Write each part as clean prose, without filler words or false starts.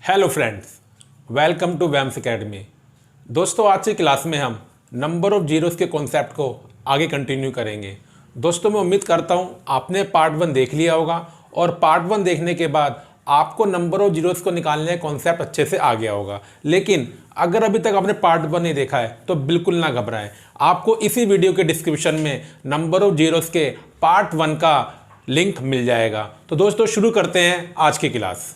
Hello friends, welcome to Vaims academy. दोस्तों, आज की क्लास में हम नंबर ऑफ जीरोस के कॉन्सेप्ट को आगे कंटिन्यू करेंगे। दोस्तों, मैं उम्मीद करता हूं आपने पार्ट 1 देख लिया होगा और पार्ट 1 देखने के बाद आपको नंबर ऑफ जीरोस को निकालने का कॉन्सेप्ट अच्छे से आ गया होगा। लेकिन अगर अभी तक आपने पार्ट 1 नहीं देखा है तो बिल्कुल ना घबराएं। आपको इसी वीडियो के डिस्क्रिप्शन में नंबर ऑफ जीरोस के पार्ट 1 का लिंक मिल जाएगा। तो दोस्तों, शुरू करते हैं आज की क्लास।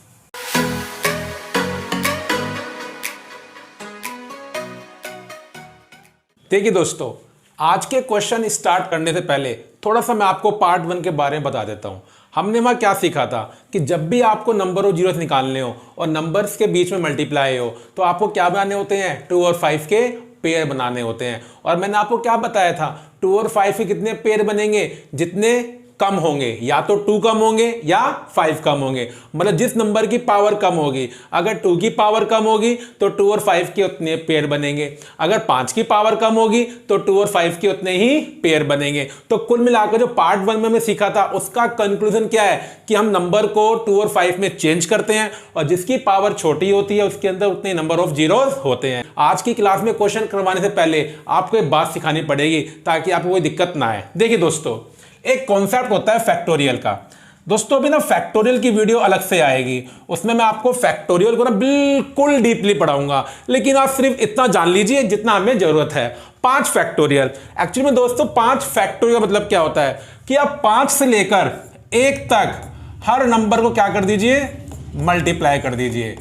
देखिए दोस्तों, आज के क्वेश्चन स्टार्ट करने से पहले थोड़ा सा मैं आपको पार्ट 1 के बारे में बता देता हूं। हमने वहां क्या सीखा था कि जब भी आपको नंबर ऑफ जीरोस निकालने हो और नंबर्स के बीच में मल्टीप्लाई हो तो आपको क्या बनाने होते हैं, 2 और 5 के पेयर बनाने होते हैं। और मैंने आपको क्या बताया था, 2 और 5 के कितने पेयर बनेंगे, जितने कम होंगे, या तो 2 कम होंगे या 5 कम होंगे। मतलब जिस नंबर की पावर कम होगी, अगर 2 की पावर कम होगी तो 2 और 5 के उतने पेयर बनेंगे। अगर 5 की पावर कम होगी तो 2 और 5 के उतने ही पेयर बनेंगे। तो कुल मिलाकर जो पार्ट 1 में हमने सीखा था उसका कंक्लूजन क्या है कि हम नंबर को 2 और 5 में चेंज करते हैं और जिसकी पावर छोटी होती है उसके अंदर उतने नंबर ऑफ जीरोस होते हैं। आज की क्लास में क्वेश्चन करवाने से पहले आपको एक बात सिखानी पड़ेगी ताकि आपको कोई दिक्कत ना आए। देखिए दोस्तों, एक कॉन्सेप्ट होता है फैक्टोरियल का। दोस्तों, अभी ना फैक्टोरियल की वीडियो अलग से आएगी, उसमें मैं आपको फैक्टोरियल को ना बिल्कुल डीपली पढ़ाऊंगा। लेकिन आप सिर्फ इतना जान लीजिए जितना हमें जरूरत है। 5 फैक्टोरियल। एक्चुअली में दोस्तों, 5 फैक्टोरियल का मतलब क्या होता है कि आप 5 से लेकर 1 तक हर नंबर को क्या कर दीजिए, मल्टीप्लाई कर दीजिए।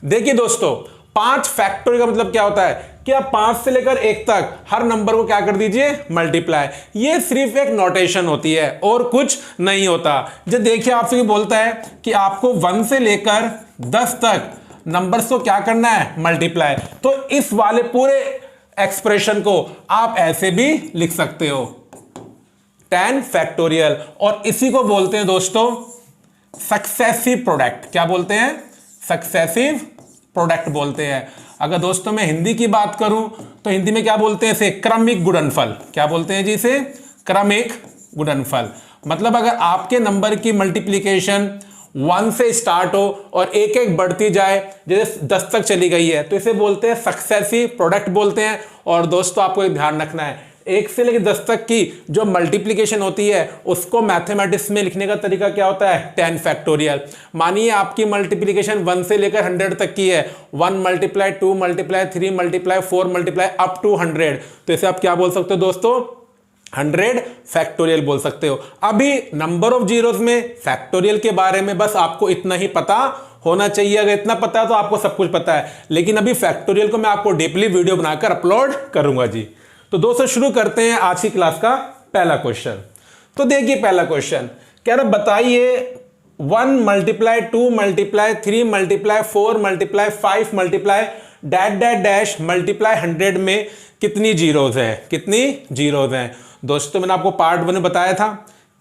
देखिए दोस्तों, 5 फैक्टोरियल का मतलब क्या होता है कि आप 5 से लेकर 1 तक हर नंबर को क्या कर दीजिए, मल्टीप्लाई। ये सिर्फ एक नोटेशन होती है और कुछ नहीं होता। जब देखिए आपसे बोलता है कि आपको 1 से लेकर 10 तक नंबर्स को क्या करना है, मल्टीप्लाई, तो इस वाले पूरे एक्सप्रेशन को आप ऐसे भी लिख सकते हो, 10 फैक्टोरियल। और इसी को बोलते हैं दोस्तों सक्सेसिव प्रोडक्ट। क्या बोलते हैं, सक्सेसिव प्रोडक्ट बोलते हैं। अगर दोस्तों मैं हिंदी की बात करूं तो हिंदी में क्या बोलते हैं इसे, क्रमिक गुणनफल। क्या बोलते हैं जी इसे, क्रमिक गुणनफल। मतलब अगर आपके नंबर की मल्टीप्लिकेशन 1 से स्टार्ट हो और एक एक बढ़ती जाए, जैसे 10 तक चली गई है, तो इसे बोलते हैं सक्सेसिव प्रोडक्ट बोलते हैं। और दोस्तों आपको एक ध्यान रखना है, 1 से लेकर 10 तक की जो मल्टीप्लिकेशन होती है उसको मैथमेटिक्स में लिखने का तरीका क्या होता है, 10 फैक्टोरियल। मानिए आपकी मल्टीप्लिकेशन 1 से लेकर 100 तक की है, 1 multiply 2 multiply 3 multiply 4 multiply up to 100, तो इसे आप क्या बोल सकते हो दोस्तों, 100 फैक्टोरियल बोल सकते हो। अभी नंबर ऑफ जीरोस में फैक्टोरियल के बारे में बस आपको इतना ही पता होना चाहिए। अगर इतना पता है तो आपको सब कुछ पता है। लेकिन अभी फैक्टोरियल को मैं आपको डीपली वीडियो बनाकर अपलोड करूंगा जी। तो दोस्तों शुरू करते हैं आज की क्लास का पहला क्वेश्चन। तो देखिए पहला क्वेश्चन कह रहा, बताइए 1 multiply 2 multiply 3 multiply 4 multiply 5 multiply dash dash dash multiply 100 में कितनी जीरोस हैं, कितनी जीरोस हैं। दोस्तों मैंने आपको पार्ट 1 में बताया था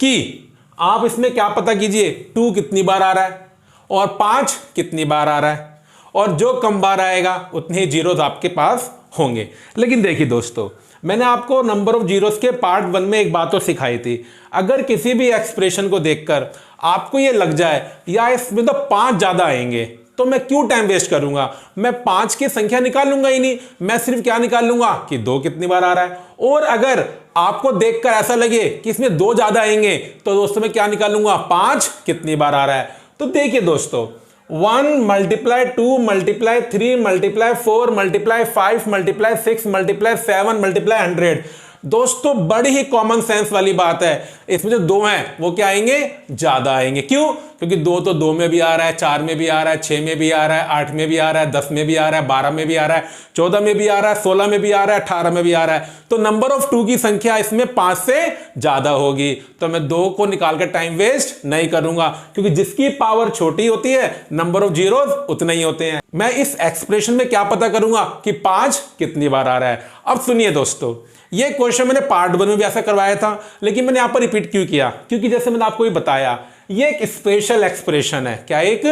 कि आप इसमें क्या पता कीजिए, 2 कितनी बार आ रहा है और 5 कितनी बार आ रहा है, और जो कम बार आएगा उतने जीरोस आपके पास होंगे। लेकिन देखिए दोस्तों, मैंने आपको नंबर ऑफ जीरोस के पार्ट 1 में एक बात तो सिखाई थी, अगर किसी भी एक्सप्रेशन को देखकर आपको ये लग जाए या इसमें तो 5 ज्यादा आएंगे तो मैं क्यों टाइम वेस्ट करूंगा, मैं 5 की संख्या निकालूंगा ही नहीं, मैं सिर्फ क्या निकालूंगा कि 2 कितनी बार आ रहा है। और अगर आपको देखकर ऐसा लगे कि इसमें 2 ज्यादा आएंगे तो दोस्तों मैं क्या निकालूंगा, 5 कितनी बार आ रहा है। तो देखिए दोस्तों, 1 multiply 2 multiply 3 multiply 4 multiply 5 multiply 6 multiply 7 multiply 100। दोस्तों बड़ी ही कॉमन सेंस वाली बात है, इसमें जो 2 हैं वो क्या आएंगे, ज्यादा आएंगे। क्यों, क्योंकि 2 तो 2 में भी आ रहा है, 4 में भी आ रहा है, 6 में भी आ रहा है, 8 में भी आ रहा है, 10 में भी आ रहा है, 12 में भी आ रहा है, 14 में भी आ रहा है, 16 में भी आ रहा है, 18 में भी आ रहा है। तो नंबर ऑफ 2 की संख्या इसमें 5 से ज्यादा होगी। तो मैं 2 को निकालकर टाइम वेस्ट नहीं करूंगा, क्योंकि जिसकी पावर छोटी होती है नंबर ऑफ जीरोस उतने ही होते हैं। मैं इस एक्सप्रेशन में क्या पता करूंगा कि 5 कितनी बार आ रहा है। अब सुनिए दोस्तों, ये क्वेश्चन मैंने पार्ट 1 में भी ऐसा करवाया था, लेकिन मैंने यहां पर रिपीट क्यों किया, क्योंकि जैसे मैंने आपको ये बताया ये एक स्पेशल एक्सप्रेशन है। क्या, एक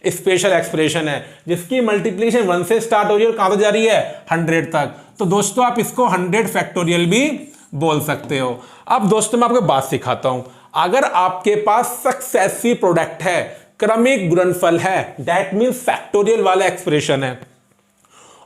स्पेशल एक्सप्रेशन है जिसकी मल्टीप्लिकेशन 1 से स्टार्ट हो रही है और कहां तक जा रही है, 100 तक। तो दोस्तों आप इसको 100 फैक्टोरियल भी बोल सकते हो। अब दोस्तों मैं आपको बात सिखाता हूं, अगर आपके पास सक्सेसिव प्रोडक्ट है क्रमिक गुणनफल है, दैट मीन्स फैक्टोरियल वाला एक्सप्रेशन है,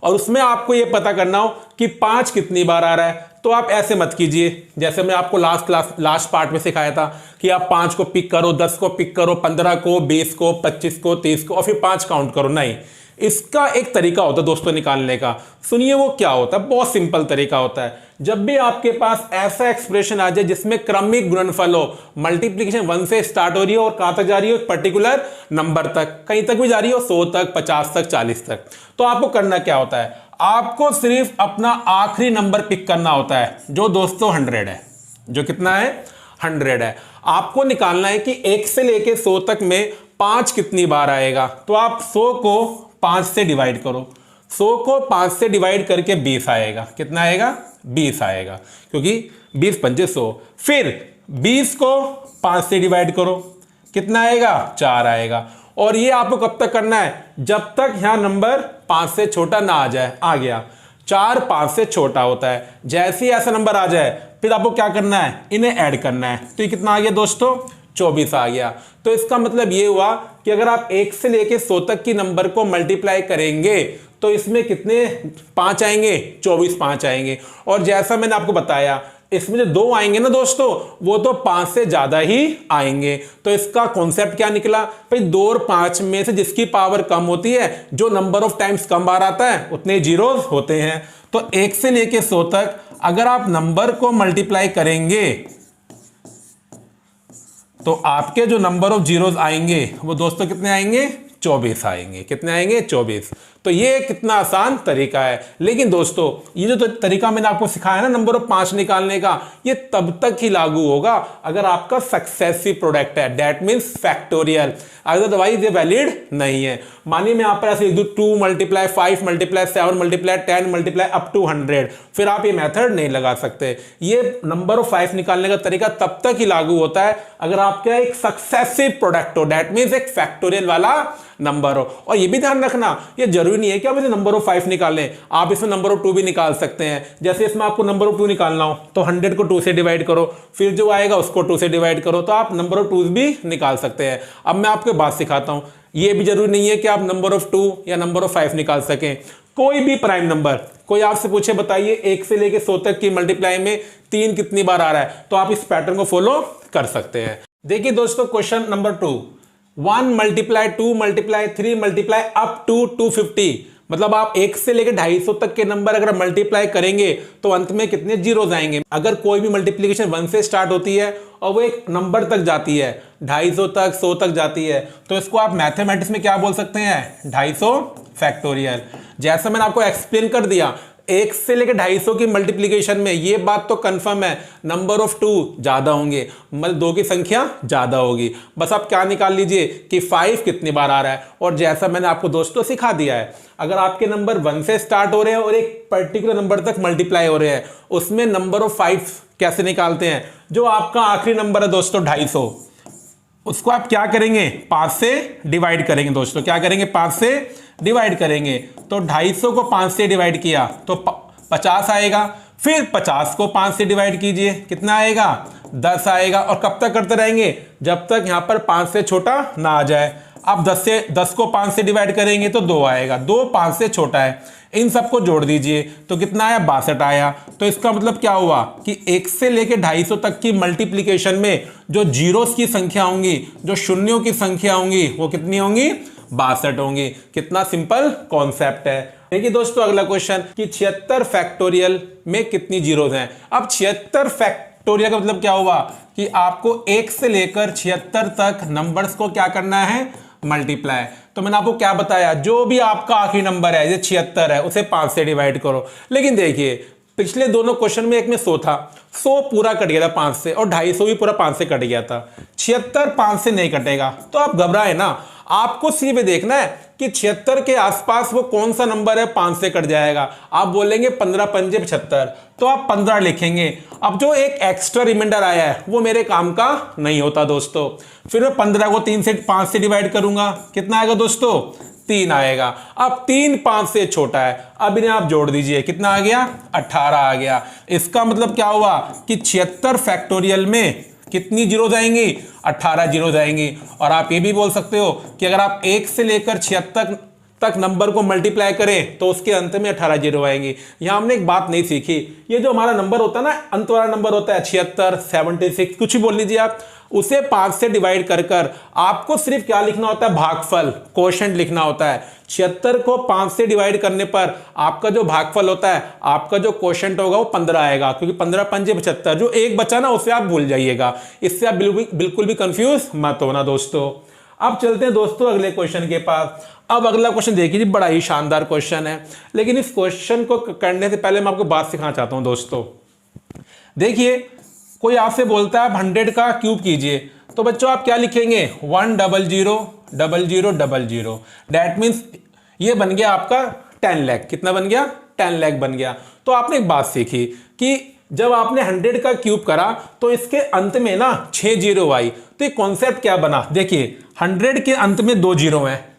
और उसमें आपको ये पता करना हो कि 5 कितनी बार आ रहा है, तो आप ऐसे मत कीजिए जैसे मैं आपको लास्ट पार्ट में सिखाया था कि आप 5 को पिक करो, 10 को पिक करो, 15 को, 20 को, 25 को, 30 को और फिर 5 काउंट करो। नहीं, इसका एक तरीका होता है दोस्तों निकालने का। सुनिए वो क्या होता है, बहुत सिंपल तरीका होता है। जब भी आपके पास ऐसा एक्सप्रेशन आ जाए जिसमें क्रमिक गुणनफल हो, मल्टीप्लिकेशन 1 से स्टार्ट हो रही है और कहां तक जा रही है, एक पर्टिकुलर नंबर तक, कहीं तक भी जा रही हो, 100 तक, 50 तक, 40 तक, तो आपको करना क्या होता है, आपको सिर्फ अपना आखिरी नंबर पिक करना होता है, जो दोस्तों 100 है। जो कितना है, 100 है। आपको निकालना है कि 1 से लेके 100 तक में 5 कितनी बार आएगा, तो आप 100 को 5 से डिवाइड करो, 100 को 5 से डिवाइड करके 20 आएगा। कितना आएगा, 20 आएगा, क्योंकि 20 पंजे 100। फिर 20 को 5 से डिवाइड करो, कितना आएगा, 4 आएगा। और ये आपको कब तक करना है, जब तक यहां नंबर 5 से छोटा ना आ जाए। आ गया, 4 5 से छोटा होता है। जैसे ही ऐसा नंबर आ जाए फिर आपको क्या करना है, इन्हें ऐड करना है। तो ये कितना आ गया दोस्तों, 24 आ गया। तो इसका मतलब ये हुआ कि अगर आप 1 से लेके 100 तक की नंबर को मल्टीप्लाई करेंगे तो इसमें कितने 5 आएंगे, 24 5 आएंगे। और जैसा मैंने आपको बताया, इसमें जो 2 आएंगे ना दोस्तों, वो तो 5 से ज्यादा ही आएंगे। तो इसका कॉन्सेप्ट क्या निकला भाई, 2 और 5 में से जिसकी पावर कम होती है, जो नंबर ऑफ टाइम्स कम बार आता है, उतने जीरोस होते हैं। तो 1 से लेके 100 तक अगर आप नंबर को मल्टीप्लाई करेंगे तो आपके जो नंबर ऑफ जीरोस आएंगे वो दोस्तों कितने आएंगे, 24 आएंगे। कितने आएंगे, 24। तो ये कितना आसान तरीका है। लेकिन दोस्तों ये जो तरीका मैंने आपको सिखाया ना नंबर ऑफ 5 निकालने का, ये तब तक ही लागू होगा अगर आपका सक्सेसिव प्रोडक्ट है, दैट मीन्स फैक्टोरियल। अदरवाइज ये वैलिड नहीं है। मानिए मैं यहाँ पर ऐसे लिख दूं 2 × 5 × 7 × 10 × अप टू 100, फिर आप ये मेथड नहीं लगा सकते। ये नंबर ऑफ 5 निकालने का तरीका तब तक ही लागू होता है अगर आपका एक सक्सेसिव प्रोडक्ट हो, दैट मीन्स एक फैक्टोरियल वाला नंबर हो। और ये भी ध्यान रखना, ये जरूरी नहीं है कि आप इसे नंबर ऑफ 5 निकालें, आप इसमें नंबर ऑफ 2 भी निकाल सकते हैं। जैसे इसमें आपको नंबर ऑफ 2 निकालना हो तो 100 को 2 से डिवाइड करो, फिर जो आएगा उसको 2 से डिवाइड करो, तो आप नंबर ऑफ 2 भी निकाल सकते हैं। अब मैं आपको बात सिखाता हूं, ये भी जरूरी नहीं है कि आप नंबर ऑफ 2 या नंबर ऑफ 5 निकाल सकें। कोई भी प्राइम नंबर, कोई आपसे पूछे बताइए 1 से लेके 100 तक की मल्टीप्लाई में 3 कितनी बार आ रहा है, तो आप इस पैटर्न को फॉलो कर सकते हैं। देखिए दोस्तों क्वेश्चन नंबर 2, 1 × 2 × 3 × अप टू 250, मतलब आप 1 से लेकर 250 तक के नंबर अगर मल्टीप्लाई करेंगे तो अंत में कितने जीरोस आएंगे। अगर कोई भी मल्टीप्लिकेशन 1 से स्टार्ट होती है और वो एक नंबर तक जाती है, 250 तक, 100 तक जाती है, तो इसको आप मैथमेटिक्स में क्या बोल सकते हैं, 250 फैक्टोरियल। जैसा मैंने आपको एक्सप्लेन कर दिया, 1 से लेकर 250 की मल्टीप्लिकेशन में ये बात तो कंफर्म है, नंबर ऑफ 2 ज्यादा होंगे, मतलब 2 की संख्या ज्यादा होगी। बस आप क्या निकाल लीजिए कि 5 कितनी बार आ रहा है। और जैसा मैंने आपको दोस्तों सिखा दिया है, अगर आपके नंबर 1 से स्टार्ट हो रहे हैं और एक पर्टिकुलर नंबर तक मल्टीप्लाई हो रहे हैं, उसमें नंबर ऑफ 5 कैसे निकालते हैं, जो आपका आखिरी नंबर है दोस्तों 250, उसको आप क्या करेंगे, 5 से डिवाइड करेंगे दोस्तों। क्या करेंगे, 5 से डिवाइड करेंगे। तो 250 को 5 से डिवाइड किया तो 50 आएगा। फिर 50 को 5 से डिवाइड कीजिए, कितना आएगा, 10 आएगा। और कब तक करते रहेंगे, जब तक यहां पर 5 से छोटा ना आ जाए। अब 10 को 5 से डिवाइड करेंगे तो 2 आएगा, 2 5 से छोटा है। इन सबको जोड़ दीजिए तो कितना आया, 62 आया। तो इसका मतलब क्या हुआ कि 1 से लेके 250 तक की मल्टीप्लिकेशन में जो जीरोस की संख्या होंगी, जो शून्यों की संख्या होंगी, वो कितनी होंगी, 62 होंगी। कितना सिंपल कॉन्सेप्ट है। देखिए दोस्तों अगला क्वेश्चन कि 76 फैक्टोरियल में कितनी जीरोस हैं। अब 76 फैक्टोरियल का मतलब क्या हुआ कि आपको 1 से लेकर 76 तक नंबर्स को क्या करना है, मल्टीप्लाई। तो मैंने आपको क्या बताया, जो भी आपका आखिरी नंबर है, ये 76 है, उसे 5 से डिवाइड करो। लेकिन देखिए पिछले दोनों क्वेश्चन में एक में 100 था, 100 पूरा कट गया था 5 से, और 250 भी पूरा 5 से कट गया था। 76 5 से नहीं कटेगा, तो आप घबराए ना, आपको सिर्फ देखना है कि 76 के आसपास वो कौन सा नंबर है 5 से कट जाएगा। आप बोलेंगे 15 पंजे 75, तो आप 15 लिखेंगे। अब जो एक एक्स्ट्रा रिमाइंडर आया है वो मेरे काम का नहीं होता दोस्तों। फिर मैं 15 को 5 से डिवाइड करूंगा, कितना आएगा दोस्तों, 3 आएगा। अब 3 5 से छोटा है, अब इन्हें आप जोड़ दीजिए, कितना आ गया, 18 आ गया। इसका मतलब क्या हुआ कि 76 फैक्टोरियल में कितनी जीरो आएंगी? 18 जीरो आएंगी। और आप ये भी बोल सकते हो कि अगर आप 1 से लेकर 76 तक नंबर को मल्टीप्लाई करें तो उसके अंत में 18 जीरो आएंगी। यहां हमने एक बात नहीं सीखी, ये जो हमारा नंबर होता है ना, अंत वाला नंबर होता है 76, 76, कुछ भी बोल लीजिए आप, उसे 5 से डिवाइड कर कर आपको सिर्फ क्या लिखना होता है? भागफल, क्वोशंट लिखना होता है। 76 को 5 से डिवाइड करने पर आपका जो भागफल होता है, आपका जो क्वोशंट होगा वो 15 आएगा, क्योंकि 15 पंजे 75, जो एक बचा ना उसे आप भूल जाइएगा। इससे आप बिल्कुल भी कंफ्यूज मत होना दोस्तों। अब चलते हैं दोस्तों अगले क्वेश्चन के पास। अब अगला क्वेश्चन देखिए जी, बड़ा ही शानदार क्वेश्चन है, लेकिन इस क्वेश्चन को करने से पहले मैं आपको बात सिखाना चाहता हूं दोस्तों। देखिए, कोई आपसे बोलता है 100 का क्यूब कीजिए, तो बच्चों आप क्या लिखेंगे? 1000000। दैट मीन्स ये बन गया आपका 10 लाख। कितना बन गया? 10 लाख बन गया। तो आपने एक बात सीखी कि जब आपने 100 का क्यूब करा तो इसके अंत में ना 6 जीरो आई। तो ये कॉन्सेप्ट क्या बना? देखिए, 100 के अंत में 2 जीरो हैं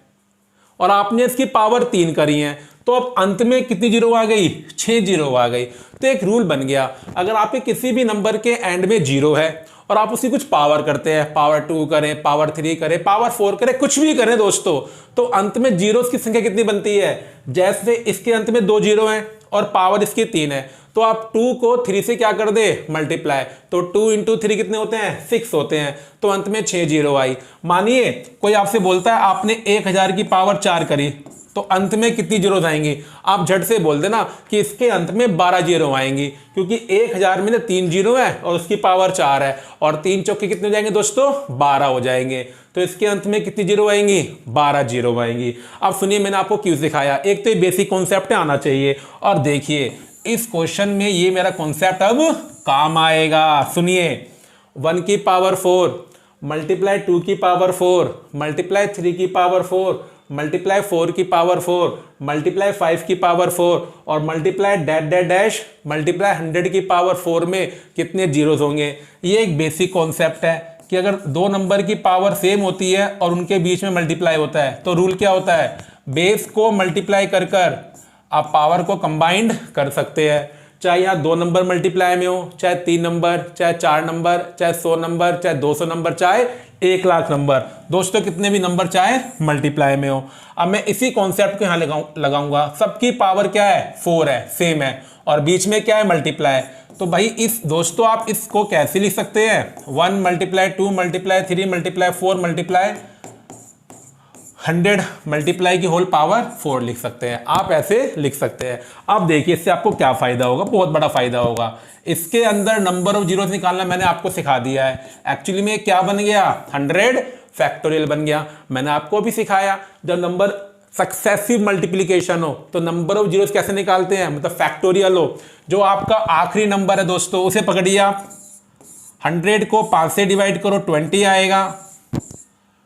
और आपने इसकी पावर 3 करी है, तो अब अंत में कितनी जीरो आ गई? 6 जीरो आ गई। तो एक रूल बन गया, अगर आपके किसी भी नंबर के एंड में जीरो है और आप उसकी कुछ पावर करते हैं, पावर 2 करें, पावर 3 करें, पावर 4 करें, कुछ भी करें दोस्तों, तो अंत में जीरोस की संख्या कितनी बनती है? जैसे इसके अंत में 2 जीरो हैं और पावर इसकी 3 है, तो आप 2 को 3 से क्या कर दे? मल्टीप्लाई। तो 2 इंटू 3 कितने होते हैं? 6 होते हैं। तो अंत में 6 जीरो आई। मानिए कोई आपसे बोलता है आपने 1000 की पावर 4 करी, तो अंत में कितनी जीरो आएंगी? आप झट से बोल देना कि इसके अंत में 12 जीरो आएंगी, क्योंकि 1000 में 3 जीरो है और उसकी पावर 4 है, और 3 चौके कितने हो जाएंगे दोस्तों? 12 हो जाएंगे। तो इसके अंत में कितनी जीरो आएंगी? 12 जीरो आएंगी। अब सुनिए, मैंने आपको क्यों सिखाया। एक तो ये बेसिक कॉन्सेप्ट आना चाहिए, और देखिए इस क्वेश्चन में ये मेरा कॉन्सेप्ट अब काम आएगा। सुनिए, 1 की पावर 4 मल्टीप्लाई 2 की पावर 4 मल्टीप्लाई 3 की पावर 4 मल्टीप्लाई 4 की पावर 4 मल्टीप्लाई 5 की पावर 4 और multiply dash dash dash multiply 100 की पावर 4 में कितने जीरोस होंगे? ये एक बेसिक कॉन्सेप्ट है कि अगर दो नंबर की पावर सेम होती है और उनके बीच में मल्टीप्लाई होता है, तो रूल क्या होता है? बेस को मल्टीप्लाई कर कर आप पावर को कंबाइंड कर सकते हैं। चाहे यहाँ 2 नंबर मल्टीप्लाई में हो, चाहे 3 नंबर, चाहे 4 नंबर, चाहे 100 नंबर, चाहे 200 नंबर, चाहे 1 लाख नंबर, दोस्तों कितने भी नंबर चाहे मल्टीप्लाई में हो। अब मैं इसी कॉन्सेप्ट को यहाँ लगाऊंगा। सबकी पावर क्या है? 4 है, सेम है, और बीच में क्या है? मल्टीप्लाई। तो भाई इस दोस्तों आप इसको कैसे लिख सकते हैं? 1 multiply 2 multiply 3 multiply 4 multiply 100 multiply की होल पावर 4 लिख सकते हैं। आप ऐसे लिख सकते हैं। अब देखिए इससे आपको क्या फायदा होगा? बहुत बड़ा फायदा होगा। इसके अंदर नंबर ऑफ जीरोस निकालना मैंने आपको सिखा दिया है। एक्चुअली में क्या बन गया? 100 फैक्टोरियल बन गया। मैंने आपको भी सिखाया, जब नंबर सक्सेसिव मल्टीप्लीकेशन हो तो नंबर ऑफ जीरोस कैसे निकालते हैं, मतलब फैक्टोरियल हो। जो आपका आखिरी नंबर है दोस्तों, उसे पकड़िए आप, 100 को 5 से डिवाइड करो 20 आएगा,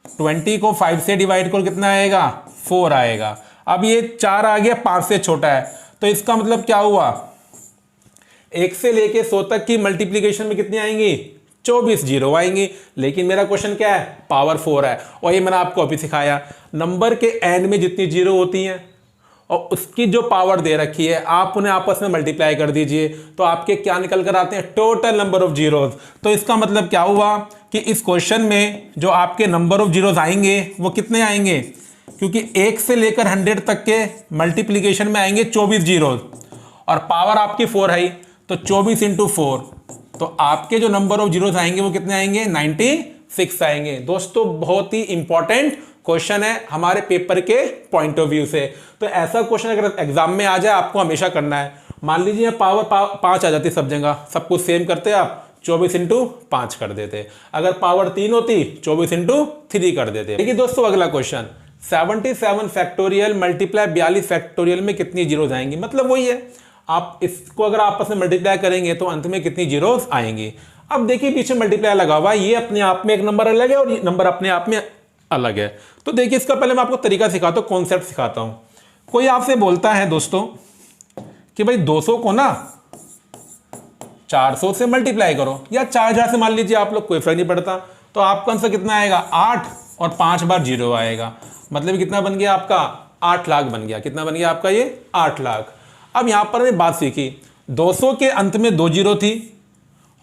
20 को 5 से डिवाइड करो कितना आएगा? 4 आएगा। अब ये 4 आ गया, 5 से छोटा है, तो इसका मतलब क्या हुआ? 1 से लेके 100 तक की मल्टीप्लीकेशन में कितनी आएंगी? 24 जीरो आएंगी। लेकिन मेरा क्वेश्चन क्या है? पावर 4 है, और ये मैंने आपको अभी सिखाया। नंबर के एंड में जितनी जीरो होती हैं और उसकी जो पावर दे रखी है, आप उन्हें आपस में मल्टीप्लाई कर दीजिए, तो आपके क्या निकल कर आते हैं? Total number of zeros. तो इसका मतलब क्या हुआ कि इस क्वेश्चन में जो आपके नंबर ऑफ जीरोस आएंगे वो कितने आएंगे? क्योंकि 1 से लेकर 100 तक के मल्टीप्लीकेशन में आएंगे 24 जीरोस, और पावर आपकी 4 है, तो 24 इंटू 4, तो आपके जो नंबर ऑफ जीरोस आएंगे वो कितने आएंगे? 96 आएंगे। दोस्तों बहुत ही इंपॉर्टेंट क्वेश्चन है हमारे पेपर के पॉइंट ऑफ व्यू से। तो ऐसा क्वेश्चन अगर एग्जाम में आ जाए आपको हमेशा करना है। मान लीजिए पावर 5 आ जाती सब जगह, सब कुछ सेम करते आप, 24 इंटू 5 कर देते। अगर पावर 3 होती 24 इंटू 3 कर देते। देखिए दोस्तों अगला क्वेश्चन, 77 फैक्टोरियल मल्टीप्लाई 42 फैक्टोरियल में कितनी जीरोस आएंगी? मतलब वही है, आप इसको अगर आपस में मल्टीप्लाई करेंगे तो अंत में कितनी जीरोस आएंगी। अब देखिए पीछे मल्टीप्लाई लगा हुआ, ये अपने आप में एक नंबर अलग है और ये नंबर अपने आप में अलग है। तो देखिए इसका पहले मैं आपको तरीका सिखाता हूं, कॉन्सेप्ट सिखाता हूं। कोई आपसे बोलता है दोस्तों कि भाई 200 को ना 400 से मल्टीप्लाई करो, या 4000 से मान लीजिए आप लोग, कोई फर्क नहीं पड़ता। तो आपका आंसर कितना आएगा? 8, और 5 बार जीरो आएगा। मतलब कितना बन गया आपका? 8 लाख बन गया। कितना बन गया आपका? ये 8 लाख। अब यहां पर मैंने बात सीखी, 200 के अंत में 2 जीरो थी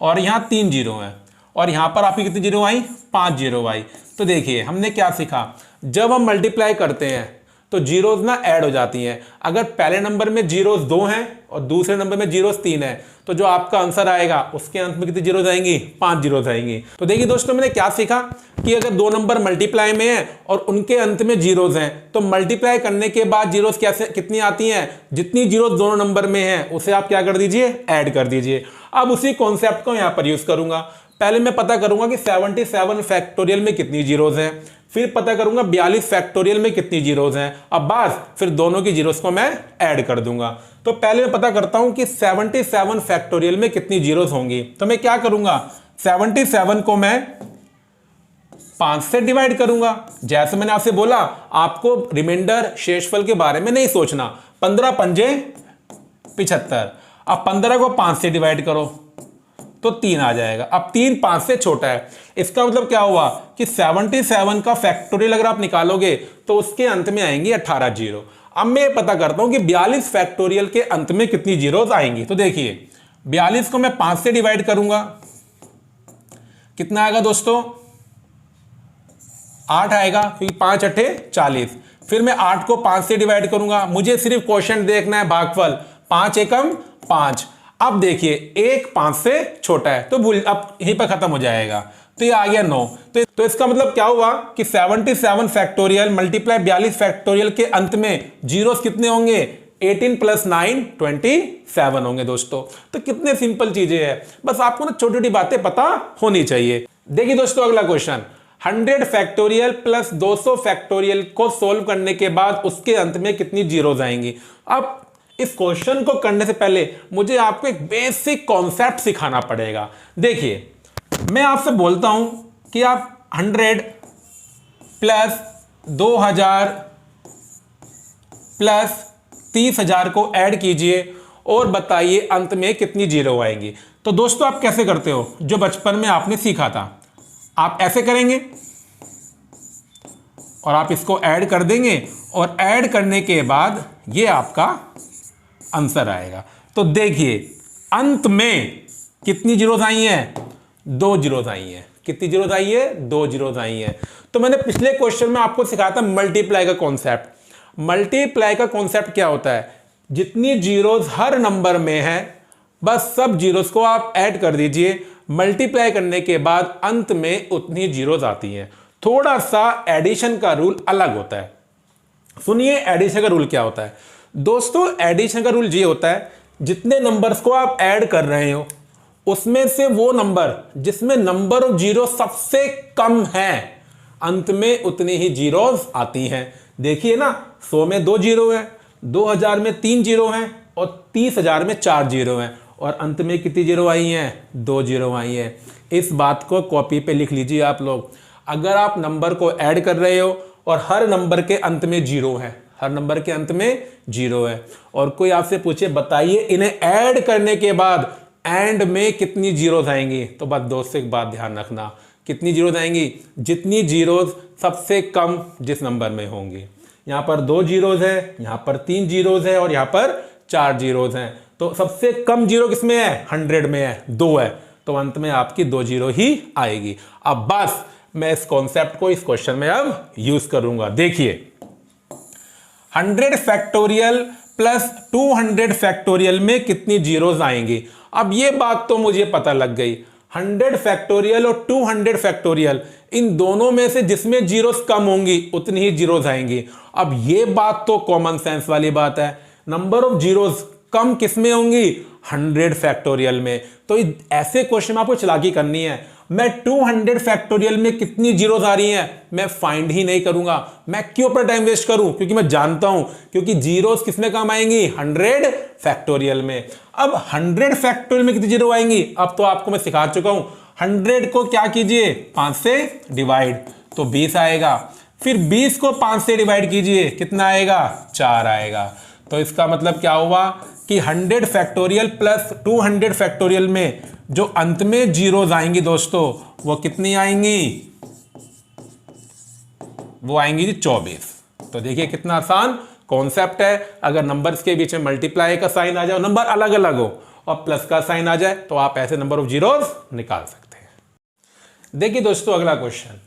और यहां 3 जीरो हैं, और यहाँ पर आपकी कितनी जीरो आई, 5 जीरो आई। तो देखिए हमने क्या सीखा, जब हम मल्टीप्लाई करते हैं तो जीरोज ना ऐड हो जाती हैं। अगर पहले नंबर में जीरोज 2 हैं और दूसरे नंबर में जीरोज 3 है तो जो आपका आंसर आएगा उसके अंत में कितनी जीरोज आएंगी, 5 जीरोज आएंगी। तो देखिए दोस्तों मैंने क्या सीखा कि अगर दो नंबर मल्टीप्लाई में है और उनके अंत में जीरोज हैं तो मल्टीप्लाई करने के बाद जीरोज कैसे कितनी आती हैं, जितनी जीरोज दोनों नंबर में है उसे आप क्या कर दीजिए, ऐड कर दीजिए। अब उसी कॉन्सेप्ट को यहां पर यूज करूंगा। पहले मैं पता करूंगा कि 77 फैक्टोरियल में कितनी जीरोज हैं, फिर पता करूंगा 42 फैक्टोरियल में कितनी जीरोज हैं। अब बस फिर दोनों की जीरोज को मैं ऐड कर दूंगा। तो पहले मैं पता करता हूं कि 77 फैक्टोरियल में कितनी जीरोज होंगी। तो मैं क्या करूंगा, 77 को मैं 5 से डिवाइड करूंगा। जैसे मैंने आपसे बोला आपको रिमाइंडर शेषफल के बारे में नहीं सोचना। 15 पंजे 75। अब 15 को 5 से डिवाइड करो तो 3 आ जाएगा। अब 3 5 से छोटा है, इसका मतलब क्या हुआ कि 77 का फैक्टोरियल अगर आप निकालोगे तो उसके अंत में आएंगी 18 जीरो। अब मैं पता करता हूं कि 42 फैक्टोरियल के अंत में कितनी जीरोज आएंगी। तो देखिए 42 को मैं 5 से डिवाइड करूंगा, कितना आएगा दोस्तों, 8 आएगा, क्योंकि 5 अट्ठे 40। फिर मैं 8 को 5 से डिवाइड करूंगा, मुझे सिर्फ क्वोशिएंट देखना है, भागफल, 5 एकम 5। अब देखिए 1 5 से छोटा है तो भूल, अब यहीं पर खत्म हो जाएगा। तो ये आ गया 9। तो इसका मतलब क्या हुआ कि 77 फैक्टोरियल मल्टीप्लाई 42 फैक्टोरियल के अंत में जीरोस कितने होंगे, 18 + 9 27 होंगे दोस्तों। तो कितने सिंपल चीजें हैं, बस आपको ना छोटी छोटी बातें पता होनी चाहिए। देखिए दोस्तों अगला क्वेश्चन, 100 फैक्टोरियल प्लस 200 फैक्टोरियल को सोल्व करने के बाद उसके अंत में कितनी जीरोज आएंगी। अब इस क्वेश्चन को करने से पहले मुझे आपको एक बेसिक कॉन्सेप्ट सिखाना पड़ेगा। देखिए मैं आपसे बोलता हूं कि आप 100 प्लस 2000 प्लस 30,000 को ऐड कीजिए और बताइए अंत में कितनी जीरो आएंगी। तो दोस्तों आप कैसे करते हो, जो बचपन में आपने सीखा था, आप ऐसे करेंगे और आप इसको ऐड कर देंगे और ऐड करने के बाद ये आपका आंसर आएगा। तो देखिए अंत में कितनी जीरोज आई हैं, 2 जीरोज आई हैं। कितनी जीरोज आई है, 2 जीरोज आई हैं। तो मैंने पिछले क्वेश्चन में आपको सिखाया था मल्टीप्लाई का कॉन्सेप्ट। मल्टीप्लाई का कॉन्सेप्ट क्या होता है, जितनी जीरोज हर नंबर में है बस सब जीरोज को आप ऐड कर दीजिए, मल्टीप्लाई करने के बाद अंत में उतनी जीरोज आती हैं। थोड़ा सा एडिशन का रूल अलग होता है। सुनिए एडिशन का रूल क्या होता है दोस्तों। एडिशन का रूल ये होता है, जितने नंबर्स को आप ऐड कर रहे हो उसमें से वो नंबर जिसमें नंबर ऑफ जीरो सबसे कम है अंत में उतनी ही जीरोज आती हैं। देखिए ना 100 में 2 जीरो है, 2000 में 3 जीरो हैं और 30,000 में 4 जीरो हैं और अंत में कितनी जीरो आई हैं, 2 जीरो आई हैं। इस बात को कॉपी पे लिख लीजिए आप लोग। अगर आप नंबर को ऐड कर रहे हो और हर नंबर के अंत में जीरो है, हर नंबर के अंत में जीरो है और कोई आपसे पूछे बताइए इन्हें ऐड करने के बाद एंड में कितनी जीरोज आएंगी, तो बस दोस्तों एक बात ध्यान रखना, कितनी जीरोज आएंगी, जितनी जीरोज सबसे कम जिस नंबर में होंगी। यहां पर 2 जीरोज है, यहां पर 3 जीरोज है और यहां पर 4 जीरोज हैं। तो सबसे कम जीरो किसमें है, 100 में है, 2 है, तो अंत में आपकी 2 जीरो ही आएगी। अब बस मैं इस कॉन्सेप्ट को इस क्वेश्चन में अब यूज करूंगा। देखिए 100 फैक्टोरियल प्लस 200 फैक्टोरियल में कितनी जीरोज आएंगी। अब ये बात तो मुझे पता लग गई, 100 फैक्टोरियल और 200 फैक्टोरियल इन दोनों में से जिसमें जीरोज कम होंगी उतनी ही जीरोज आएंगी। अब ये बात तो कॉमन सेंस वाली बात है, नंबर ऑफ जीरोज कम किसमें होंगी, 100 फैक्टोरियल में। तो ऐसे क्वेश्चन में आपको चालाकी करनी है। मैं 200 फैक्टोरियल में कितनी जीरोज आ रही हैं मैं फाइंड ही नहीं करूंगा। मैं क्यों पर टाइम वेस्ट करूं, क्योंकि मैं जानता हूं, क्योंकि जीरोज किसमें काम आएंगी, 100 फैक्टोरियल में। अब 100 फैक्टोरियल में कितनी जीरो आएंगी, अब तो आपको मैं सिखा चुका हूं। 100 को क्या कीजिए, 5 से डिवाइड, तो 20 आएगा। फिर 20 को 5 से डिवाइड कीजिए, कितना आएगा, 4 आएगा। तो इसका मतलब क्या हुआ कि 100 फैक्टोरियल प्लस 200 फैक्टोरियल में जो अंत में जीरोज आएंगी दोस्तों वो कितनी आएंगी, वो आएंगी 24। तो देखिए कितना आसान कॉन्सेप्ट है। अगर नंबर्स के बीच में मल्टीप्लाई का साइन आ जाए, नंबर अलग अलग हो और प्लस का साइन आ जाए, तो आप ऐसे नंबर ऑफ जीरोज निकाल सकते हैं। देखिए दोस्तों, अगला क्वेश्चन,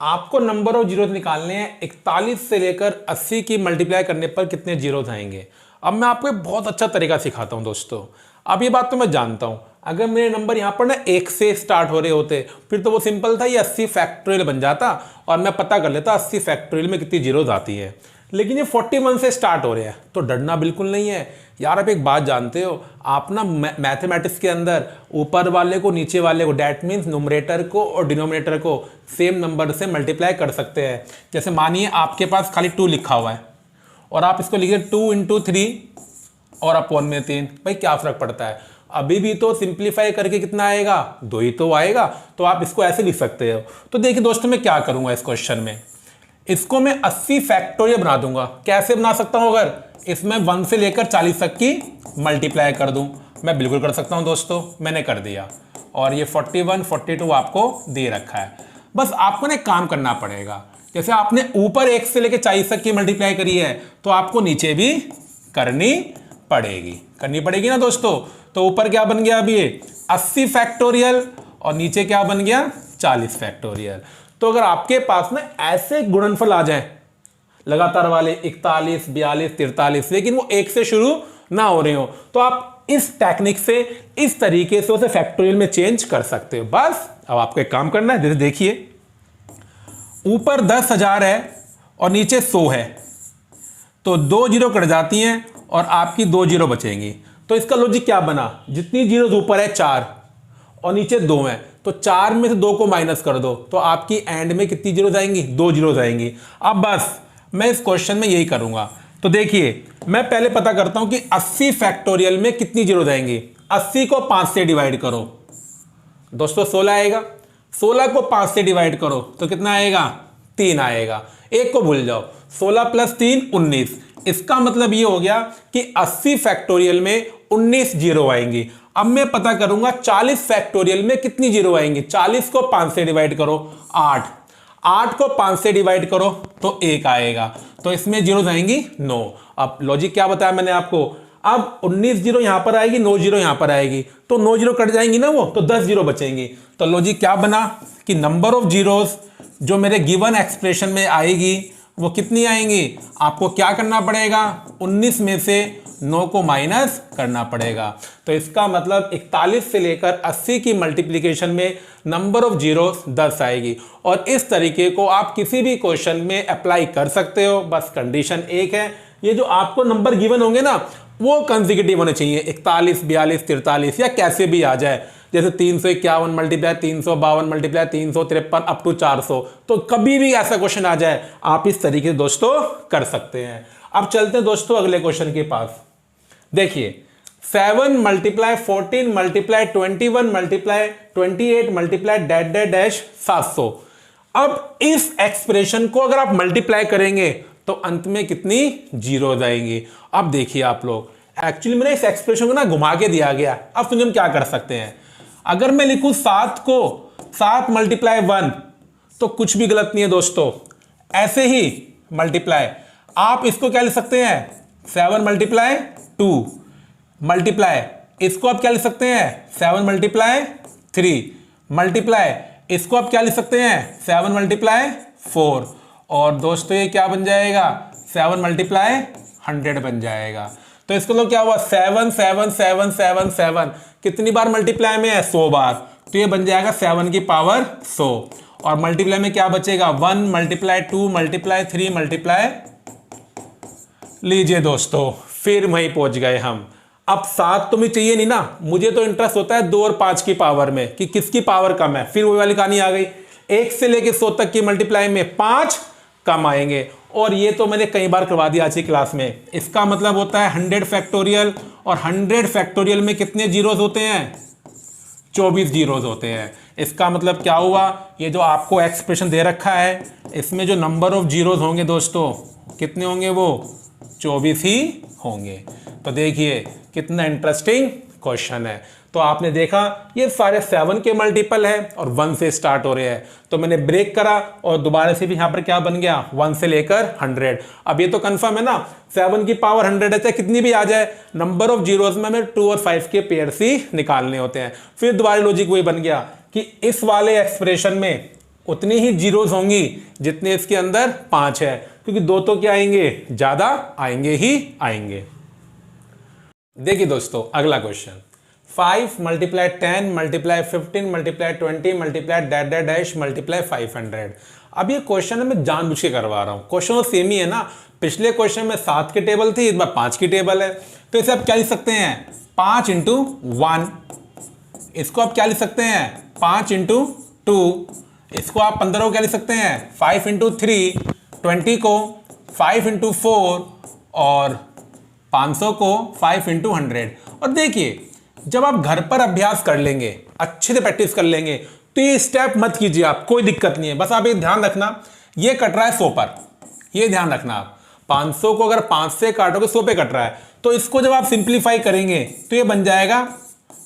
आपको नंबर ऑफ जीरो निकालने हैं। 41 से लेकर 80 की मल्टीप्लाई करने पर कितने जीरो आएंगे। अब मैं आपको एक बहुत अच्छा तरीका सिखाता हूं दोस्तों। अब ये बात तो मैं जानता हूं, अगर मेरे नंबर यहां पर ना 1 से स्टार्ट हो रहे होते फिर तो वो सिंपल था, ये 80 फैक्टोरियल बन जाता और मैं पता कर लेता 80 फैक्टोरियल में कितनी जीरोज आती है। लेकिन ये 41 से स्टार्ट हो रहे हैं तो डरना बिल्कुल नहीं है यार। आप एक बात जानते हो, आप ना मैथमेटिक्स के अंदर ऊपर वाले को नीचे वाले को, डैट मीन्स न्यूमरेटर को और डिनोमिनेटर को सेम नंबर से मल्टीप्लाई कर सकते हैं। जैसे मानिए आपके पास खाली 2 लिखा हुआ है और आप इसको लिखिए 2 × 3 और अपॉन में 3, भाई क्या फर्क पड़ता है, अभी भी तो सिंप्लीफाई करके कितना आएगा, 2 ही तो आएगा। तो आप इसको ऐसे लिख सकते हो। तो देखिए दोस्तों, मैं क्या करूंगा इस क्वेश्चन में, इसको मैं 80 फैक्टोरियल बना दूंगा। कैसे बना सकता हूं, अगर इसमें 1 से लेकर 40 तक की मल्टीप्लाई कर दूं, मैं बिल्कुल कर सकता हूं दोस्तों, मैंने कर दिया। और ये 41, 42 आपको दे रखा है। बस आपको ना एक काम करना पड़ेगा, जैसे आपने ऊपर 1 से लेकर 40 तक की मल्टीप्लाई करी है तो आपको नीचे भी करनी पड़ेगी ना दोस्तों। तो ऊपर क्या बन गया अभी ये 80 फैक्टोरियल और नीचे क्या बन गया 40 फैक्टोरियल। तो अगर आपके पास ना ऐसे गुणनफल आ जाए लगातार वाले 41, 42, 43, लेकिन वो 1 से शुरू ना हो रहे हो, तो आप इस टेक्निक से, इस तरीके से उसे फैक्टोरियल में चेंज कर सकते हो। बस अब आपको एक काम करना है, जैसे देखिए ऊपर 10,000 है और नीचे 100 है, तो 2 जीरो कट जाती हैं और आपकी 2 जीरो बचेंगी। तो इसका लॉजिक क्या बना, जितनी जीरो ऊपर है 4 और नीचे 2 है, तो 4 में से 2 को माइनस कर दो तो आपकी एंड में कितनी जीरो आएंगी, 2 जीरो आएंगी। अब बस मैं इस क्वेश्चन में यही करूंगा। तो देखिए मैं पहले पता करता हूं कि 80 फैक्टोरियल में कितनी जीरो आएंगी। 80 को 5 से डिवाइड करो दोस्तों, 16 आएगा। 16 को 5 से डिवाइड करो तो कितना आएगा, 3 आएगा। एक को भूल जाओ, 16 + 3 19। इसका मतलब ये हो गया कि 80 फैक्टोरियल में 19 जीरो आएंगी। अब मैं पता करूंगा 40 फैक्टोरियल में कितनी जीरो आएंगी। 40 को 5 से डिवाइड करो 8, 8 को 5 से डिवाइड करो तो 1 आएगा। तो इसमें जीरो आएंगी 9। अब लॉजिक क्या बताया मैंने आपको, अब 19 जीरो यहां पर आएगी, 9 जीरो यहां पर आएगी, तो 9 जीरो कट जाएंगी ना वो, तो 10 जीरो बचेंगी। तो लॉजिक क्या बना कि नंबर ऑफ जीरोस जो मेरे गिवन एक्सप्रेशन में आएगी वो कितनी आएंगी, आपको क्या करना पड़ेगा, 19 में से 9 को माइनस करना पड़ेगा। तो इसका मतलब 41 से लेकर 80 की मल्टीप्लिकेशन में नंबर ऑफ जीरोस 10 आएगी। और इस तरीके को आप किसी भी क्वेश्चन में अप्लाई कर सकते हो। बस कंडीशन एक है, ये जो आपको नंबर गिवन होंगे ना वो कंसेक्यूटिव होने चाहिए, 41, 42, 43 या कैसे भी आ जाए। जैसे 351 मल्टीप्लाई 352 मल्टीप्लाई 353 अप टू 400। तो कभी भी ऐसा क्वेश्चन आ जाए आप इस तरीके से दोस्तों कर सकते हैं। अब चलते हैं दोस्तों अगले क्वेश्चन के पास। देखिए 7 × 14 × 21 × 28 मल्टीप्लाई डैश डैश डैश 700। अब इस एक्सप्रेशन को अगर आप मल्टीप्लाई करेंगे तो अंत में कितनी जीरो आएंगी। अब देखिए आप लोग, एक्चुअली मैंने इस एक्सप्रेशन को ना घुमा के दिया गया। अब सुनिए हम क्या कर सकते हैं, अगर मैं लिखूं 7 को 7 × 1 तो कुछ भी गलत नहीं है दोस्तों, ऐसे ही मल्टीप्लाई। आप इसको क्या लिख सकते हैं, 7 × 2 मल्टीप्लाई, इसको आप क्या लिख सकते हैं 7 × 3 मल्टीप्लाई, इसको आप क्या लिख सकते हैं 7 × 4। और दोस्तों ये क्या बन जाएगा, 7 × 100 बन जाएगा। तो इसको तो क्या हुआ, 7 7 7 7 7 कितनी बार मल्टीप्लाई में है, 100 बार। तो ये बन जाएगा 7 की पावर 100। और मल्टीप्लाई में क्या बचेगा, 1 × 2 × 3 मल्टीप्लाई। लीजिए दोस्तों फिर वहीं पहुंच गए हम। अब 7 तो मुझे चाहिए नहीं ना, मुझे तो इंटरेस्ट होता है 2 और 5 की पावर में कि किसकी पावर कम है। फिर वही वाली कहानी आ गई, 1 से लेके 100 तक की मल्टीप्लाई में 5 कम आएंगे। और ये तो मैंने कई बार करवा दिया आज की क्लास में। इसका मतलब होता है 100 फैक्टोरियल, और 100 फैक्टोरियल में कितने जीरोस होते हैं, 24 जीरोस होते हैं। इसका मतलब क्या हुआ, ये जो आपको एक्सप्रेशन दे रखा है इसमें जो नंबर ऑफ जीरोस होंगे दोस्तों कितने होंगे, वो 24 ही होंगे। तो देखिए कितना इंटरेस्टिंग क्वेश्चन है। तो आपने देखा ये सारे 7 के मल्टीपल है और 1 से स्टार्ट हो रहे हैं। तो मैंने ब्रेक करा और दोबारा से भी यहाँ पर क्या बन गया, 1 से लेकर 100। अब ये तो कंफर्म है ना, 7 की पावर 100 है, चाहे कितनी भी आ जाए, नंबर ऑफ जीरोस में हमें 2 और 5 के पेयर्स ही निकालने होते हैं। फिर दोबारा लॉजिक वही बन गया कि इस वाले एक्सप्रेशन में उतनी ही जीरोस होंगी जितने इसके अंदर 5 है, क्योंकि दो तो क्या आएंगे, ज्यादा आएंगे ही आएंगे। देखिए दोस्तों अगला question, 5 multiply 10 multiply 15 multiply 20 multiply that that dash multiply 500। अब ये क्वेश्चन मैं जानबूझ के करवा रहा हूँ, क्वेश्चन तो सेम ही है ना। पिछले क्वेश्चन में 7 की टेबल थी, इस बार 5 की टेबल है, तो इसे आप क्या लिख सकते हैं, 5 इंटू 1। इसको आप क्या लिख सकते हैं, 5 इंटू 2। इसको आप 15 को क्या लिख सकते हैं, 5 इंटू 3। 20 को 5 इंटू 4 और 500 को 5 इंटू 100। और देखिए जब आप घर पर अभ्यास कर लेंगे, अच्छे से प्रैक्टिस कर लेंगे, तो ये स्टेप मत कीजिए आप, कोई दिक्कत नहीं है। बस आप ये ध्यान रखना, ये कट रहा है 100 पर, ये ध्यान रखना आप। 500 को अगर 5 से काटोगे 100 पे कट रहा है, तो इसको जब आप सिंप्लीफाई करेंगे तो ये बन जाएगा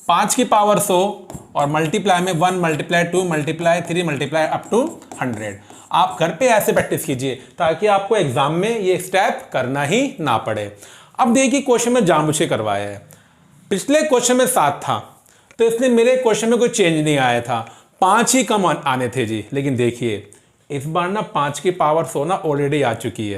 5 की पावर 100 और मल्टीप्लाई में 1 multiply 2 multiply 3 multiply up to 100। आप घर पे ऐसे प्रैक्टिस कीजिए ताकि आपको एग्जाम में ये स्टेप करना ही ना पड़े। अब देखिए क्वेश्चन में जानबूझ के करवाया है, पिछले क्वेश्चन में 7 था, तो इसने मेरे क्वेश्चन में कोई चेंज नहीं आया था, 5 ही कम आने थे जी। लेकिन देखिए इस बार ना 5 की पावर 100 ना ऑलरेडी आ चुकी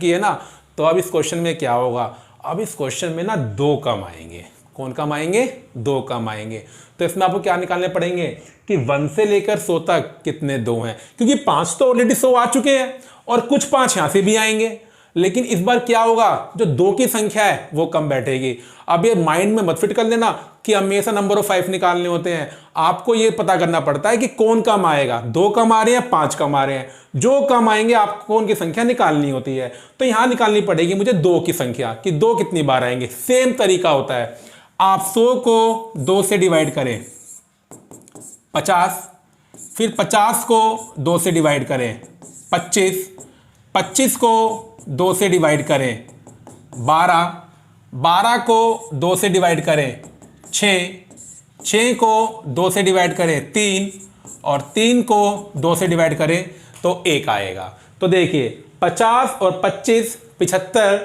है ना। तो अब इस क्वेश्चन में क्या होगा, अब इस क्वेश्चन में ना 2 कम आएंगे। कौन कम आएंगे, 2 कम आएंगे। तो इसमें आपको क्या निकालने पड़ेंगे कि 1 से लेकर 100 तक कितने 2 हैं, क्योंकि 5 तो ऑलरेडी 100 आ चुके हैं और कुछ 5 यहां से भी आएंगे। लेकिन इस बार क्या होगा, जो 2 की संख्या है वो कम बैठेगी। अब ये माइंड में मत फिट कर लेना कि हमेशा नंबर ऑफ 5 निकालने होते हैं, आपको ये पता करना पड़ता है कि कौन कम आएगा, 2 कम आ रहे हैं 5 कम आ रहे हैं, जो कम आएंगे आपको उनकी संख्या निकालनी होती है। तो यहां निकालनी पड़ेगी मुझे 2 की संख्या कि 2 कितनी बार आएंगे। सेम तरीका होता है, आप 100 को 2 से डिवाइड करें 50, फिर 50 को 2 से डिवाइड करें 25, 25 को 2 से डिवाइड करें 12, 12 को 2 से डिवाइड करें 6, 6 को 2 से डिवाइड करें 3 और 3 को 2 से डिवाइड करें तो 1 आएगा। तो देखिए 50 और 25 75,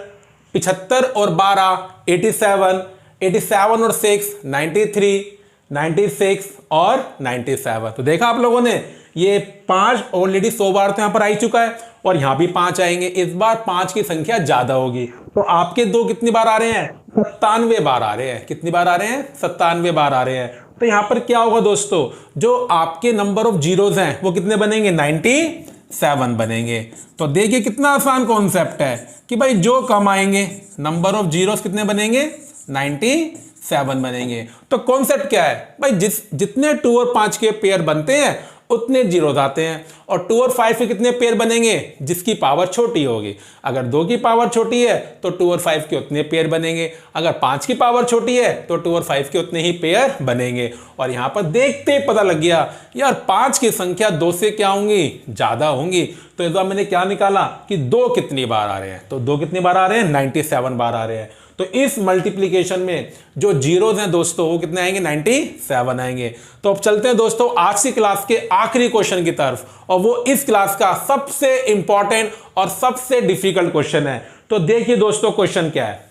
75 और 12 87, 87 और 6 93, 96 और 97। तो देखा आप लोगों ने, ये 5 ऑलरेडी 100 बार तो यहां पर आ ही चुका है और यहां भी 5 आएंगे। इस बार 5 की संख्या ज्यादा होगी। तो आपके 2 कितनी बार आ रहे हैं, 97 बार आ रहे हैं। कितनी बार आ रहे हैं, 97 बार आ रहे हैं। तो यहां पर क्या होगा दोस्तों, जो आपके नंबर ऑफ जीरोज हैं वो कितने बनेंगे, 97 बनेंगे। तो देखिए कितना आसान कॉन्सेप्ट है कि भाई जो कम आएंगे, नंबर ऑफ जीरोज कितने बनेंगे, 97 बनेंगे। तो कॉन्सेप्ट क्या है भाई, जितने 2 और 5 के पेयर बनते हैं उतने जीरोज आते हैं, और 2 और 5 के कितने पेयर बनेंगे, जिसकी पावर छोटी होगी। अगर 2 की पावर छोटी है तो 2 और 5 के उतने पेयर बनेंगे, अगर 5 की पावर छोटी है तो 2 और 5 के उतने ही पेयर बनेंगे। और यहां पर देखते ही पता लग गया यार 5 की संख्या 2 से क्या होंगी, ज्यादा होंगी। तो इस बार मैंने क्या निकाला कि 2 कितनी बार आ रहे हैं, तो 2 कितनी बार आ रहे हैं, 97 बार आ रहे हैं। तो इस मल्टीप्लिकेशन में जो जीरोज हैं दोस्तों वो कितने आएंगे, 97 आएंगे। तो अब चलते हैं दोस्तों आज की क्लास के आखिरी क्वेश्चन की तरफ, और वो इस क्लास का सबसे इंपॉर्टेंट और सबसे डिफिकल्ट क्वेश्चन है। तो देखिए दोस्तों क्वेश्चन क्या है।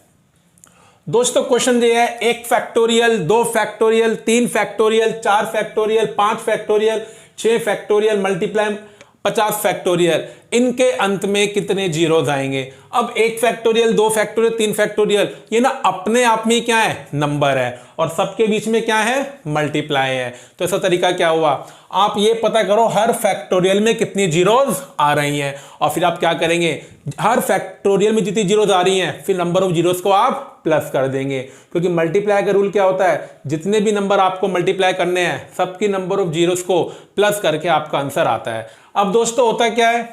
दोस्तों क्वेश्चन ये है, 1 factorial, 2 factorial, 3 factorial, 4 factorial, 5 factorial, 6 factorial multiply 50 factorial, इनके अंत में कितने जीरोज आएंगे। अब 1 फैक्टोरियल, 2 फैक्टोरियल, 3 फैक्टोरियल, ये ना अपने आप में क्या है, नंबर है, और सबके बीच में क्या है, मल्टीप्लाई है। तो ऐसा तरीका क्या हुआ, आप ये पता करो हर फैक्टोरियल में कितनी जीरोज आ रही हैं, और फिर आप क्या करेंगे, हर फैक्टोरियल में जितनी जीरोज आ रही हैं फिर नंबर ऑफ जीरोज को आप प्लस कर देंगे, क्योंकि मल्टीप्लाई का रूल क्या होता है, जितने भी नंबर आपको मल्टीप्लाई करने हैं सबकी नंबर ऑफ जीरोज को प्लस करके आपका आंसर आता है। अब दोस्तों होता क्या है,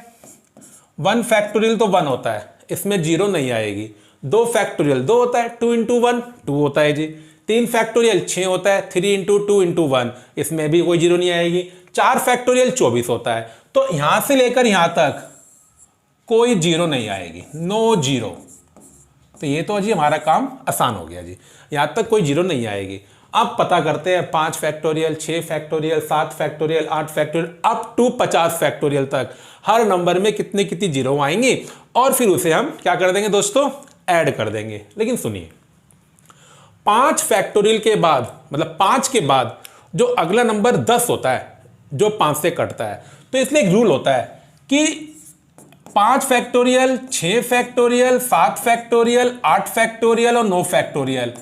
1 फैक्टोरियल तो 1 होता है, इसमें जीरो नहीं आएगी। 2 फैक्टोरियल 2 होता है, 2 इंटू 1 2 होता है जी। 3 फैक्टोरियल 6 होता है, 3 इंटू 2 इंटू 1, इसमें भी कोई जीरो नहीं आएगी। 4 फैक्टोरियल 24 होता है। तो यहां से लेकर यहां तक कोई जीरो नहीं आएगी, नो जीरो। तो ये तो जी हमारा काम आसान हो गया जी, यहां तक कोई जीरो नहीं आएगी। अब पता करते हैं 5 factorial, 6 factorial, 7 factorial, 8 factorial up to 50 factorial तक हर नंबर में कितनी कितनी जीरो आएंगी, और फिर उसे हम क्या कर देंगे दोस्तों, ऐड कर देंगे। लेकिन सुनिए, 5 फैक्टोरियल के बाद, मतलब 5 के बाद जो अगला नंबर 10 होता है जो 5 से कटता है। तो इसलिए एक रूल होता है कि 5 फैक्टोरियल, 6 फैक्टोरियल, 7 फैक्टोरियल, 8 फैक्टोरियल और 9 फैक्टोरियल,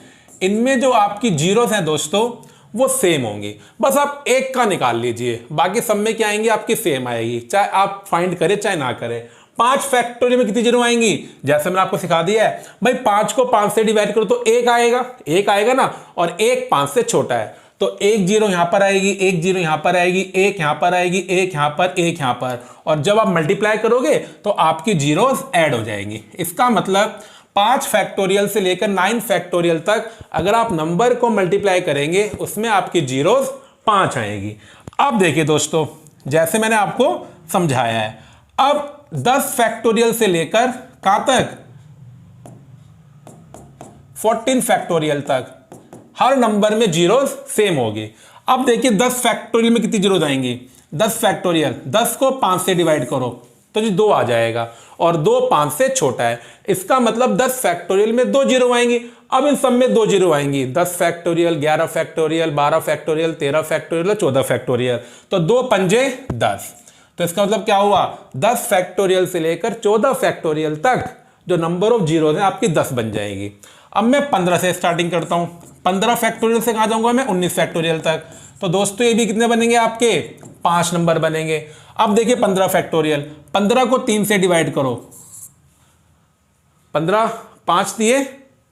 इनमें जो आपकी जीरोस हैं दोस्तों वो सेम होंगी। बस आप एक का निकाल लीजिए, बाकी सब में क्या आएंगी आपकी सेम आएगी, चाहे आप फाइंड करें चाहे ना करें। 5 फैक्टोरियल में कितनी जीरो आएंगी, जैसे मैंने आपको सिखा दिया है भाई, 5 को 5 से डिवाइड करो तो 1 आएगा, 1 आएगा ना, और 1 5 से छोटा है तो 1 जीरो यहां पर आएगी, 1 जीरो यहां पर आएगी, 1 यहां पर आएगी, 1 यहां पर, 1 यहां पर, और जब आप मल्टीप्लाई करोगे तो आपकी जीरोस ऐड हो जाएंगी। इसका मतलब 5 फैक्टोरियल से लेकर 9 फैक्टोरियल तक अगर आप नंबर को मल्टीप्लाई करेंगे उसमें आपकी जीरोस 5 आएगी। अब देखिए दोस्तों, जैसे मैंने आपको समझाया है, अब 10 फैक्टोरियल से लेकर कहां तक, 14 फैक्टोरियल तक हर नंबर में जीरोस सेम होगी। अब देखिए 10 फैक्टोरियल में कितनी जीरोस आएंगी, 10 फैक्टोरियल, 10 को 5 से डिवाइड करो तो जी 2 आ जाएगा, और 2 5 से छोटा है। इसका मतलब 10 फैक्टोरियल में 2 जीरो आएंगी। अब इन सब में 2 जीरो आएंगी, 10 factorial, 11 factorial, 12 factorial, 13 factorial, 14 factorial, तो 2 पंजे 10। तो इसका मतलब क्या हुआ, 10 फैक्टोरियल से लेकर 14 फैक्टोरियल तक जो नंबर ऑफ जीरो है आपकी 10 बन जाएगी। अब मैं 15 से स्टार्टिंग करता हूं, 15 फैक्टोरियल से कहां जाऊंगा मैं, 19 फैक्टोरियल तक। तो दोस्तों ये भी कितने बनेंगे आपके, 5 नंबर बनेंगे। अब देखिए 15 फैक्टोरियल, 15 को 3 से डिवाइड करो, 15 5 दिए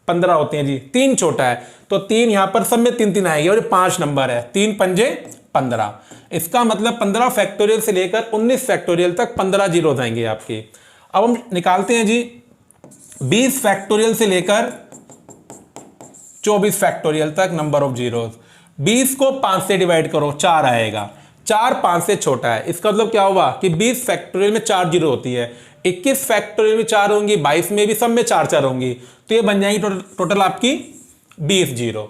15 होते हैं जी, 3 छोटा है तो 3 यहां पर सब में 3 3 आएगी, और 5 नंबर है, 3 पंजे 15। इसका मतलब 15 फैक्टोरियल से लेकर 19 फैक्टोरियल तक 15 जीरो आएंगे आपके। अब हम निकालते हैं जी 20 फैक्टोरियल से लेकर 24 फैक्टोरियल तक नंबर ऑफ जीरोस। 20 को 5 से डिवाइड करो, 4 आएगा, 4 5 से छोटा है। इसका मतलब क्या हुआ कि 20 फैक्टोरियल में 4 जीरो होती है, 21 फैक्टोरियल में 4 होंगी, 22 में भी सब में 4 4 होंगी, तो ये बन जाएंगी टोटल आपकी 20 जीरो।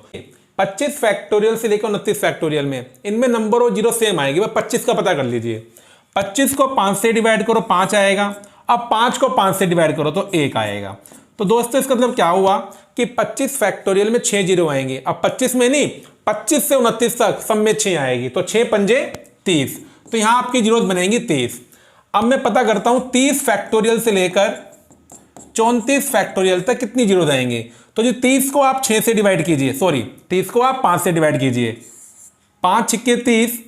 25 फैक्टोरियल से लेकर 29 फैक्टोरियल में इनमें नंबर ऑफ जीरो सेम आएगी। 25 का पता कर लीजिए, 25 को 5 से डिवाइड करो 5 आएगा, अब 5 को 5 से डिवाइड करो तो 1 आएगा। तो दोस्तों इसका मतलब क्या हुआ कि 25 फैक्टोरियल में 6 जीरो आएंगे। अब 25 में नहीं, 25 से 29 तक सब में 6 आएगी, तो 6 पंजे 30, तो यहां आपकी जीरो बनेंगी 30। अब मैं पता करता हूं 30 फैक्टोरियल से लेकर 34 फैक्टोरियल तक कितनी जीरो आएंगे। तो जी 30 को आप 6 से डिवाइड कीजिए, सॉरी 30 को आप 5 से डिवाइड कीजिए, 5 छिक्के 30,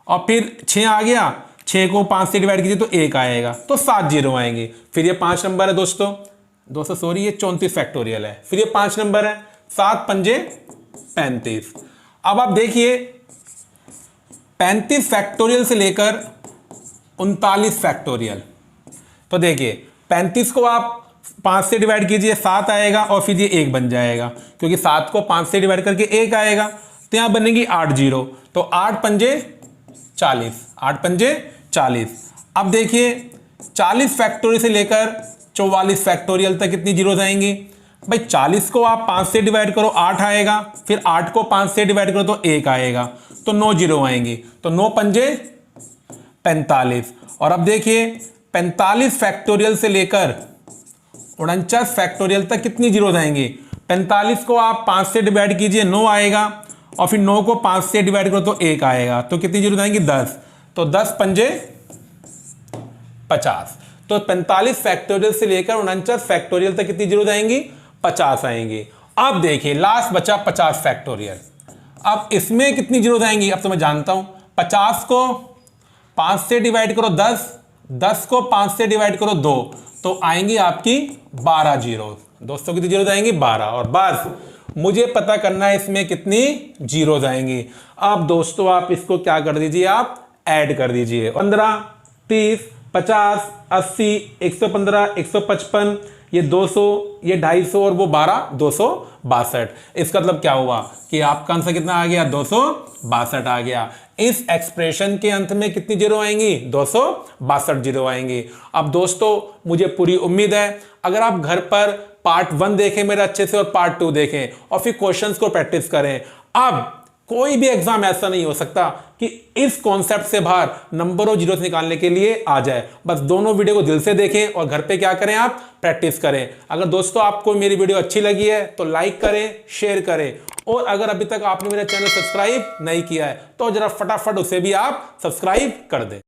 और फिर 6 आ गया, 6 को 5 से डिवाइड कीजिए तो 1 आएगा, तो 7 जीरो आएंगे। फिर ये 5 नंबर है दोस्तों सॉरी ये 34 फैक्टोरियल है, फिर ये 5 नंबर है, 7 पंजे 35। अब आप देखिए 35 फैक्टोरियल से लेकर 39 फैक्टोरियल, तो देखिए 35 को आप 5 से डिवाइड कीजिए, 7 आएगा, और फिर ये 1 बन जाएगा, क्योंकि 7 को 5 से डिवाइड करके 1 आएगा, तो यहां बनेगी 8 जीरो, तो 8 पंजे 40, 8 पंजे 40। अब देखिए 40 फैक्टोरियल से लेकर 44 फैक्टोरियल तक कितनी जीरो आएंगी भाई, 40 को आप 5 से डिवाइड करो 8 आएगा, फिर 8 को 5 से डिवाइड करो तो 1 आएगा, तो 9 जीरो आएंगी, तो 9 पंजे 45। और अब देखिए 45 फैक्टोरियल से लेकर 49 फैक्टोरियल तक कितनी जीरो आएंगी, 45 को आप 5 से डिवाइड कीजिए 9 आएगा, और फिर 9 को 5 से डिवाइड करो तो 1 आएगा, तो कितनी जीरो आएंगी 10, तो 10 पंजे 50। तो 45 फैक्टोरियल से लेकर 49 फैक्टोरियल तक कितनी जीरो आएंगी, 50 आएंगी। अब देखिए लास्ट बचा 50 फैक्टोरियल, अब इसमें कितनी जीरो आएंगी, अब तो मैं जानता हूं, 50 को 5 से डिवाइड करो 10, 10 को 5 से डिवाइड करो 2, तो आएंगी आपकी 12 जीरो। दोस्तों कितनी जीरो आएंगी, 12, और बस मुझे पता करना है इसमें कितनी जीरो आएंगी। अब दोस्तों आप इसको क्या कर दीजिए, आप ऐड कर दीजिए, 15 30 50 80 115 155, ये 200, ये 250 और वो 12 262। इसका मतलब क्या हुआ कि आपका आंसर कितना आ गया, 262 आ गया। इस एक्सप्रेशन के अंत में कितनी जीरो आएंगी, 262 जीरो आएंगी। अब दोस्तों मुझे पूरी उम्मीद है अगर आप घर पर पार्ट 1 देखें मेरे अच्छे से और पार्ट 2 देखें और फिर क्वेश्चंस को प्रैक्टिस करें, अब कोई भी एग्जाम ऐसा नहीं हो सकता कि इस कॉन्सेप्ट से बाहर नंबर ऑफ जीरोस निकालने के लिए आ जाए। बस दोनों वीडियो को दिल से देखें और घर पे क्या करें, आप प्रैक्टिस करें। अगर दोस्तों आपको मेरी वीडियो अच्छी लगी है तो लाइक करें, शेयर करें और अगर अभी तक आपने मेरा चैनल सब्सक्राइब नहीं किया है तो जरा फटाफट उसे भी आप सब्सक्राइब कर दें।